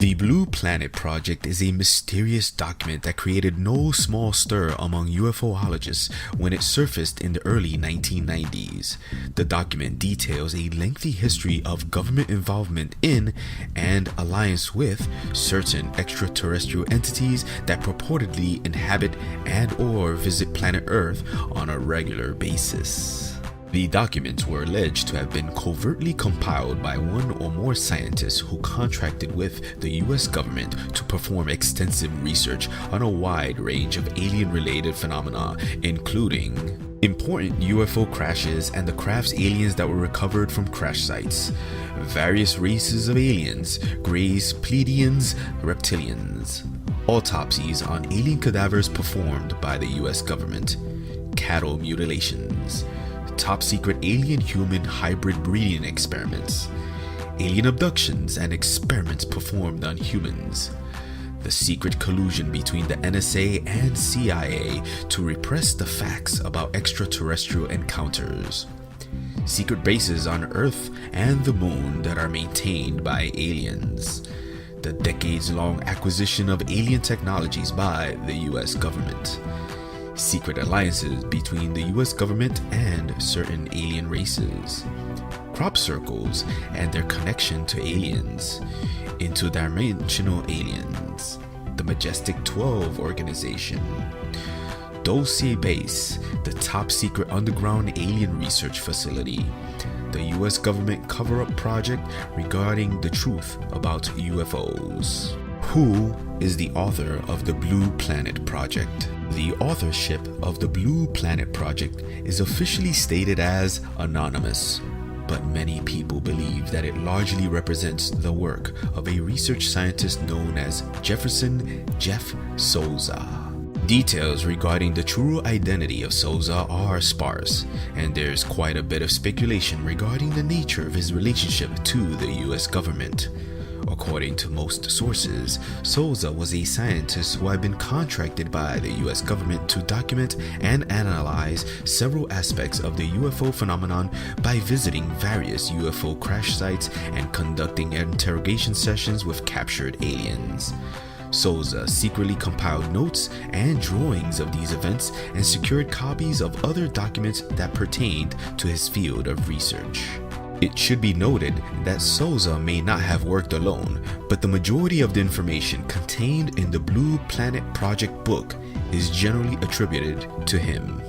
The Blue Planet Project is a mysterious document that created no small stir among UFOologists when it surfaced in the early 1990s. The document details a lengthy history of government involvement in and alliance with certain extraterrestrial entities that purportedly inhabit and/or visit planet Earth on a regular basis. The documents were alleged to have been covertly compiled by one or more scientists who contracted with the US government to perform extensive research on a wide range of alien-related phenomena, including important UFO crashes and the craft's aliens that were recovered from crash sites, various races of aliens, Greys, Pleiadians, Reptilians, autopsies on alien cadavers performed by the US government, cattle mutilations, top secret alien-human hybrid breeding experiments, alien abductions and experiments performed on humans, the secret collusion between the NSA and CIA to repress the facts about extraterrestrial encounters, secret bases on Earth and the Moon that are maintained by aliens, the decades-long acquisition of alien technologies by the US government, secret alliances between the US government and certain alien races, crop circles and their connection to aliens, interdimensional aliens, the Majestic 12 organization, Dosey Base, the top secret underground alien research facility, the US government cover-up project regarding the truth about UFOs. Who is the author of the Blue Planet Project? The authorship of the Blue Planet Project is officially stated as anonymous, but many people believe that it largely represents the work of a research scientist known as Jefferson Jeff Souza. Details regarding the true identity of Souza are sparse, and there's quite a bit of speculation regarding the nature of his relationship to the US government. According to most sources, Souza was a scientist who had been contracted by the US government to document and analyze several aspects of the UFO phenomenon by visiting various UFO crash sites and conducting interrogation sessions with captured aliens. Souza secretly compiled notes and drawings of these events and secured copies of other documents that pertained to his field of research. It should be noted that Souza may not have worked alone, but the majority of the information contained in the Blue Planet Project book is generally attributed to him.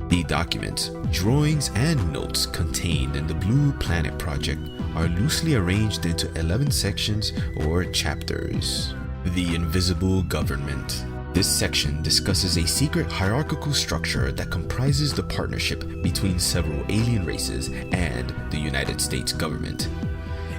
The documents, drawings, and notes contained in the Blue Planet Project are loosely arranged into 11 sections or chapters. The Invisible Government. This section discusses a secret hierarchical structure that comprises the partnership between several alien races and the United States government.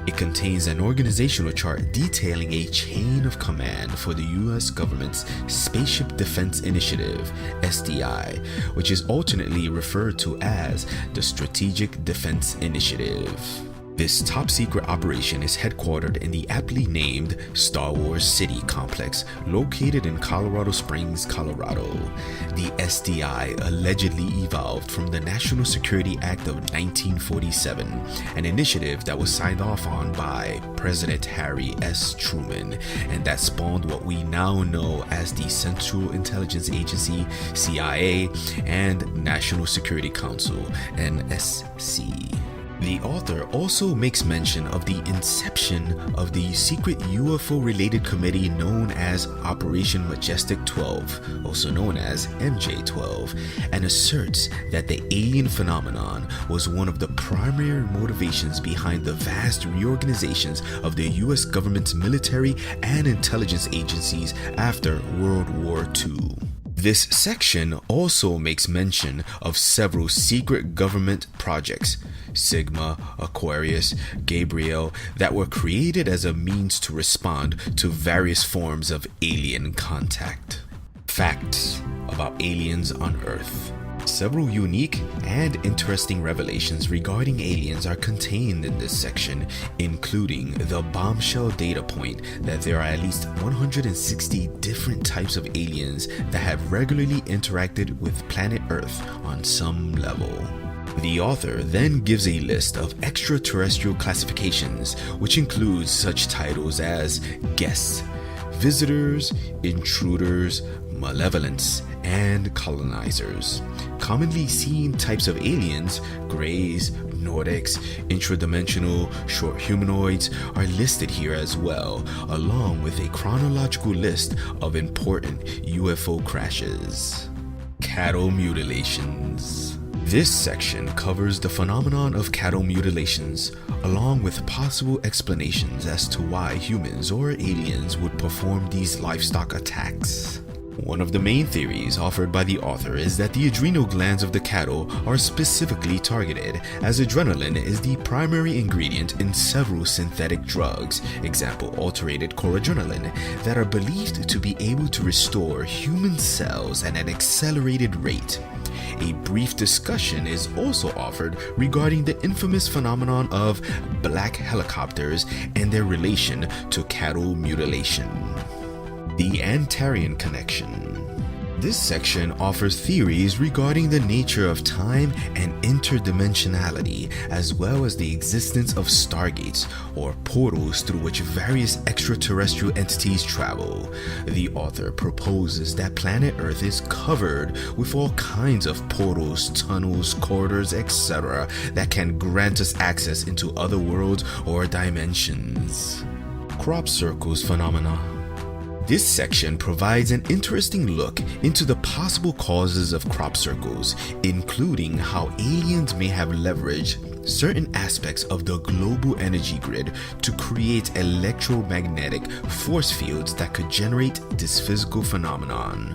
It contains an organizational chart detailing a chain of command for the US government's Spaceship Defense Initiative, SDI, which is alternately referred to as the Strategic Defense Initiative. This top-secret operation is headquartered in the aptly named Star Wars City complex located in Colorado Springs, Colorado. The SDI allegedly evolved from the National Security Act of 1947, an initiative that was signed off on by President Harry S. Truman, and that spawned what we now know as the Central Intelligence Agency, CIA, and National Security Council, NSC. The author also makes mention of the inception of the secret UFO-related committee known as Operation Majestic 12, also known as MJ-12, and asserts that the alien phenomenon was one of the primary motivations behind the vast reorganizations of the US government's military and intelligence agencies after World War II. This section also makes mention of several secret government projects, Sigma, Aquarius, Gabriel, that were created as a means to respond to various forms of alien contact. Facts about aliens on Earth. Several unique and interesting revelations regarding aliens are contained in this section, including the bombshell data point that there are at least 160 different types of aliens that have regularly interacted with planet Earth on some level. The author then gives a list of extraterrestrial classifications, which includes such titles as guests, visitors, intruders, malevolents, and colonizers. Commonly seen types of aliens, Greys, Nordics, intradimensional, short humanoids are listed here as well, along with a chronological list of important UFO crashes. Cattle mutilations. This section covers the phenomenon of cattle mutilations, along with possible explanations as to why humans or aliens would perform these livestock attacks. One of the main theories offered by the author is that the adrenal glands of the cattle are specifically targeted, as adrenaline is the primary ingredient in several synthetic drugs, example alternated choradrenaline, that are believed to be able to restore human cells at an accelerated rate. A brief discussion is also offered regarding the infamous phenomenon of black helicopters and their relation to cattle mutilation. The Antarian connection. This section offers theories regarding the nature of time and interdimensionality, as well as the existence of stargates, or portals through which various extraterrestrial entities travel. The author proposes that planet Earth is covered with all kinds of portals, tunnels, corridors, etc. that can grant us access into other worlds or dimensions. Crop circles phenomena. This section provides an interesting look into the possible causes of crop circles, including how aliens may have leveraged certain aspects of the global energy grid to create electromagnetic force fields that could generate this physical phenomenon.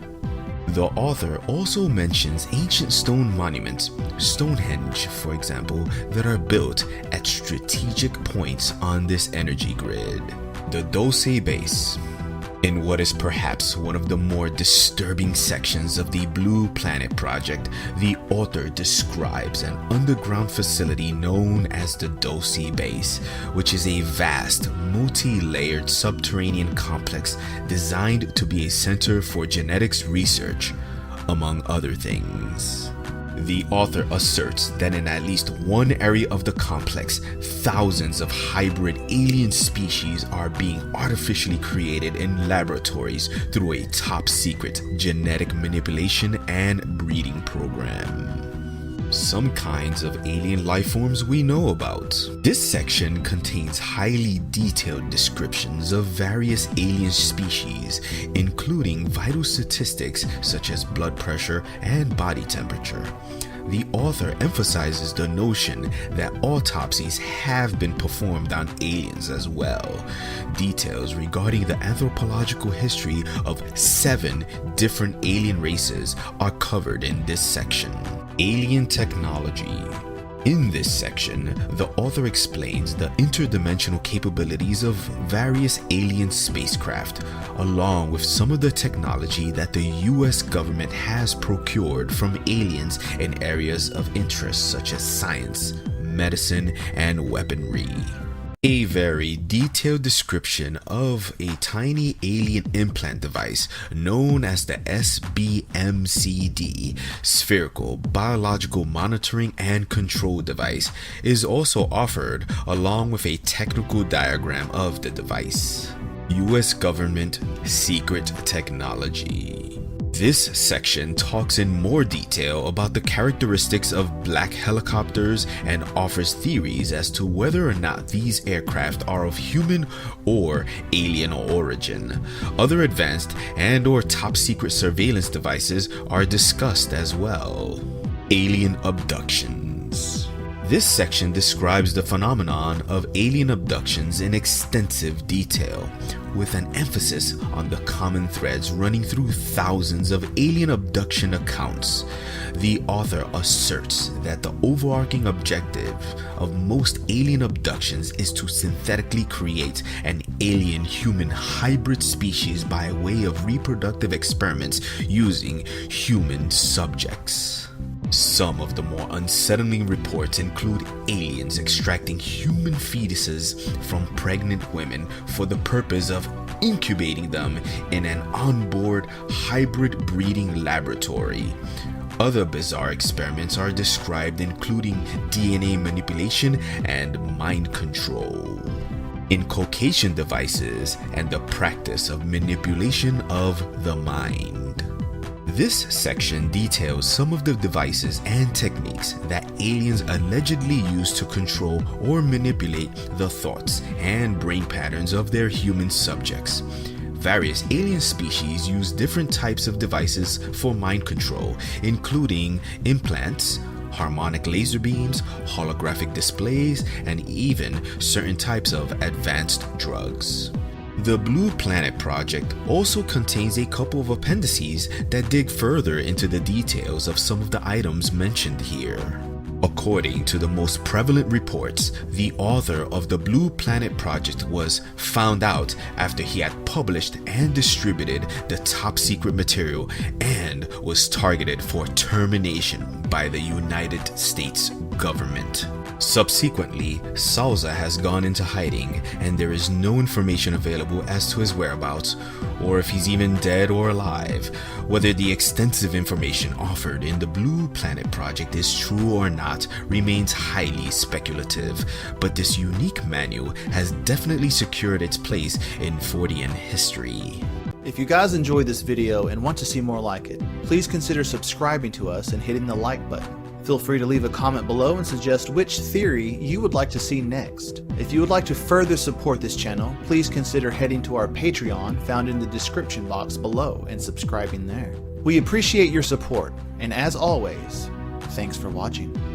The author also mentions ancient stone monuments, Stonehenge for example, that are built at strategic points on this energy grid. The Dosey base. In what is perhaps one of the more disturbing sections of the Blue Planet Project, the author describes an underground facility known as the Dosey Base, which is a vast, multi-layered subterranean complex designed to be a center for genetics research, among other things. The author asserts that in at least one area of the complex, thousands of hybrid alien species are being artificially created in laboratories through a top-secret genetic manipulation and breeding program. Some kinds of alien life forms we know about. This section contains highly detailed descriptions of various alien species, including vital statistics such as blood pressure and body temperature. The author emphasizes the notion that autopsies have been performed on aliens as well. Details regarding the anthropological history of 7 different alien races are covered in this section. Alien technology. In this section, the author explains the interdimensional capabilities of various alien spacecraft, along with some of the technology that the US government has procured from aliens in areas of interest such as science, medicine, and weaponry. A very detailed description of a tiny alien implant device known as the SBMCD, Spherical Biological Monitoring and Control Device, is also offered, along with a technical diagram of the device. US Government Secret Technology. This section talks in more detail about the characteristics of black helicopters and offers theories as to whether or not these aircraft are of human or alien origin. Other advanced and or top secret surveillance devices are discussed as well. Alien abductions. This section describes the phenomenon of alien abductions in extensive detail, with an emphasis on the common threads running through thousands of alien abduction accounts. The author asserts that the overarching objective of most alien abductions is to synthetically create an alien-human hybrid species by way of reproductive experiments using human subjects. Some of the more unsettling reports include aliens extracting human fetuses from pregnant women for the purpose of incubating them in an onboard hybrid breeding laboratory. Other bizarre experiments are described, including DNA manipulation and mind control, inculcation devices, and the practice of manipulation of the mind. This section details some of the devices and techniques that aliens allegedly use to control or manipulate the thoughts and brain patterns of their human subjects. Various alien species use different types of devices for mind control, including implants, harmonic laser beams, holographic displays, and even certain types of advanced drugs. The Blue Planet Project also contains a couple of appendices that dig further into the details of some of the items mentioned here. According to the most prevalent reports, the author of the Blue Planet Project was found out after he had published and distributed the top secret material and was targeted for termination by the United States government. Subsequently, Souza has gone into hiding, and there is no information available as to his whereabouts, or if he's even dead or alive. Whether the extensive information offered in the Blue Planet Project is true or not remains highly speculative, but this unique manual has definitely secured its place in Fortean history. If you guys enjoyed this video and want to see more like it, please consider subscribing to us and hitting the like button. Feel free to leave a comment below and suggest which theory you would like to see next. If you would like to further support this channel, please consider heading to our Patreon found in the description box below and subscribing there. We appreciate your support, and as always, thanks for watching.